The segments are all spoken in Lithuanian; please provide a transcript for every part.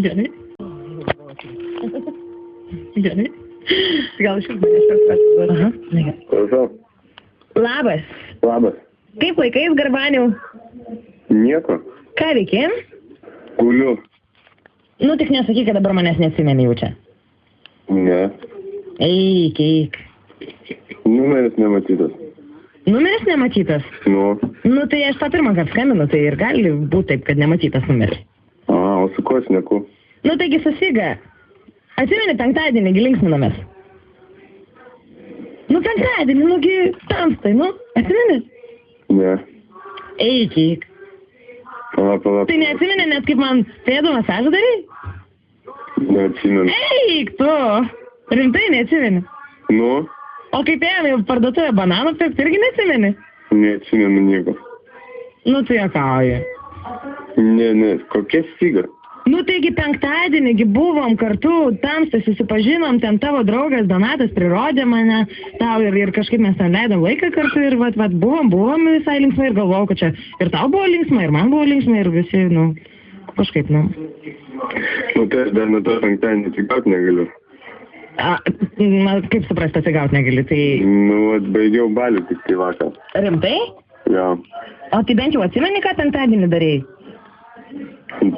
Gerai. Gerai. Gal šis manęs Aha, nega. Klausau. Labas. Labas. Kaip laikais, Garbaniau? Nieko. Ką veiki? Guliu. Nu, tik nesakyk, kad dabar manęs neatsimeni jau čia. Ne. Eik. Numeris nematytas. Numeris nematytas? Nu, tai aš tą pirmą kartą skambinu, tai ir gali būti taip, kad nematytas numeris. O su kuo šneku? Nu, taigi susiga. Atsimeni penktadienį, gi linksminomės. Nu, penktadienį, nugi tamstai, nu, atsimeni? Ne. Eik. Pala. Tai neatsimeni net kaip man pėdų masažą darai? Neatsimenu. Eik tu! Rimtai neatsimeni? Nu? O kaip ėjome į parduotuvę bananų pirkti, irgi neatsimeni? Neatsimenu nieko. Nu, tu juokauji. Ne, kokia figa? Nu, taigi penktadienį buvom kartu, tamstai susipažinom, ten tavo draugas Donatas prirodė mane, tau ir kažkaip mes ten leidom laiką kartu ir vat buvom visai linksmai ir galvojau, kad čia ir tau buvo linksmai, ir man buvo linksmai ir visi, nu, kažkaip, nu. Nu, tai aš dar nuo to penktadienį atsigaut negaliu. Na, kaip suprasti, atsigaut negali, tai... Nu, baigiau balių tik tai vakar. Rimtai? Jo. O tai bent jau atsimeni, ką penktadienį darėjai?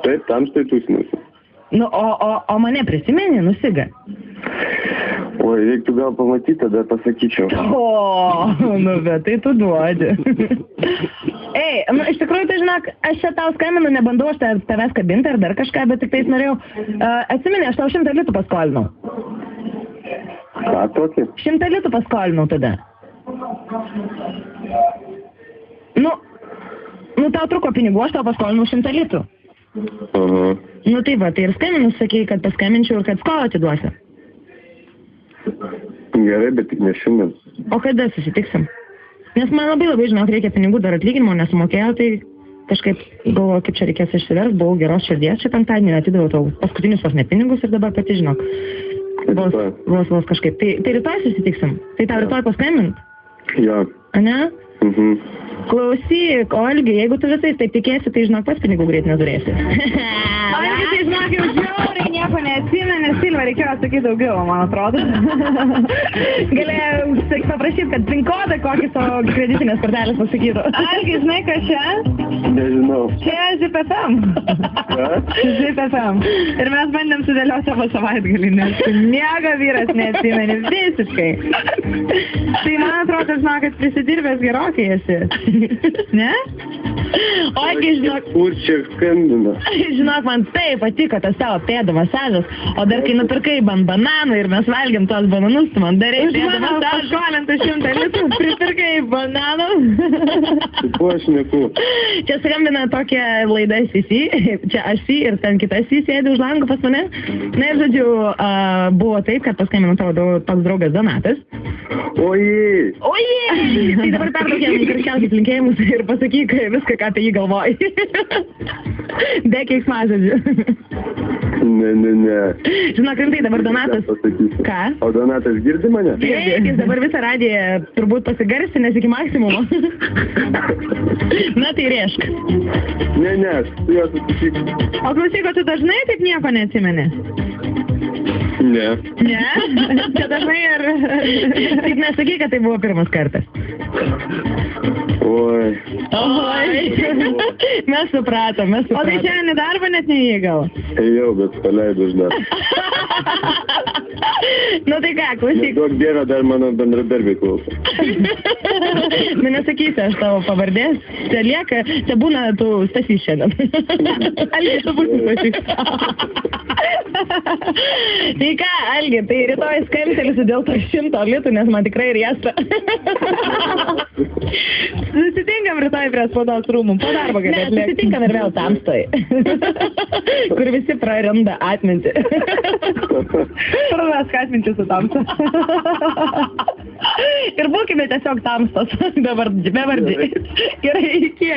Taip, tamstai tūsinusi. Nu, o mane prisimeni, nusiga? Oi, reiktų gal pamatyti, tada pasakyčiau. Nu, bet tai tu duodi. Ei, nu, iš tikrųjų, tai žinok, aš čia tau skambinu, nebandau aš tavęs kabinti ar dar kažką, bet tik tais norėjau. Atsimeni, aš tau 100 litų paskolinau. Ką tokį? 100 litų paskolinau tada. Nu, tau truko pinigų, aš tau paskolinau 100 litų. Aha. Nu, tai va, tai ir skambinu, sakei, kad paskambinčiau ir kad skolą atiduosi. Gerai, bet tik ne šiandien. O kada susitiksim? Nes man labai, žinok, reikia pinigų dar atlyginimo, nesumokėjau, tai kažkaip galvoju, kaip čia reikės išsiverst, buvau geros širdies, čia penktadienį atidaviau tau paskutinius vos nepinigus ir dabar pati žinok. Vos kažkaip. Tai rytoj susitiksim. Tai tau rytoj paskambint? Jo. Ane? Mhm. Klausyk, Olgi, jeigu tu visais taip tikėsi, tai žinok, pats pinigų greit neturėsi. Olgi, tai žinok, jau žiauriai nieko neatsimeni, Silva, reikėjo sakyti daugiau, man atrodo. Galėjau paprašyti, kad PIN kodą kokį savo kreditinės kortelės pasakytų. Olgi, žinai, ką čia? Nežinau. Čia ZipFM. ZipFM. Ir mes bandėm sudėlioti savo savaitgalį, nes nieko vyras neatsimeni visiškai. Tai man atrodo, žinok, kad prisidirbęs gerokai esi. Ne? Ogi, žinok... Kur čia skambina? Žinok, man taip patiko tas tavo pėdų masažas, o dar kai nupirkai bananų ir mes valgėm tos bananus, tu man darei pėdų masažą. Paskolintų 100 litų, pripirkai bananų. Su kuo aš neku? Čia skambina tokia laida Sisi, čia aš ir ten kitas Sisi sėdi už langų pas mane. Na ir žodžiu, buvo taip, kad paskambino tavo toks draugas Donatas. Ojei! Tai dabar perduokėm karščiausius linkėjimus ir pasakyk viską, ką apie jį galvoji. Be keiksmažodžių. Ne. Žinok, rimtai, dabar Donatas... Ką? O Donatas girdi mane? Taip, jis dabar visą radiją turbūt pasigarsinęs iki maksimumo. Na, tai rėžk. Ne, su juo susitiksiu. O klausyk, tu dažnai taip nieko neatsimeni? Ne. Ne? Čia dažnai ir... Taip nesakyk, kad tai buvo pirmas kartas. Oi. Mes supratom. O tai šiandien į darbą net neįėjai gal? Ėjau, bet paleidau žinau. Nu tai ką, klausyk. Neduok dievę, dar mano bendradarbiai klauso. Nu nesakysi aš tavo pavardės. Čia lieka, čia būna tu Stasys šiandien. Algi, tu būsi Stasys. Tai ką, Algi, tai rytoj skambtelsiu dėl to 100 litų, nes man tikrai riesta. Susitinkam rytoj prie spaudos rūmų, po darbo gali atliekti. Ne, susitinkam ir vėl tamstoj, kur visi praranda atmintį. Prarask atmintį su tamsta. Ir būkime tiesiog tamstos, bevardžiai. Gerai, iki.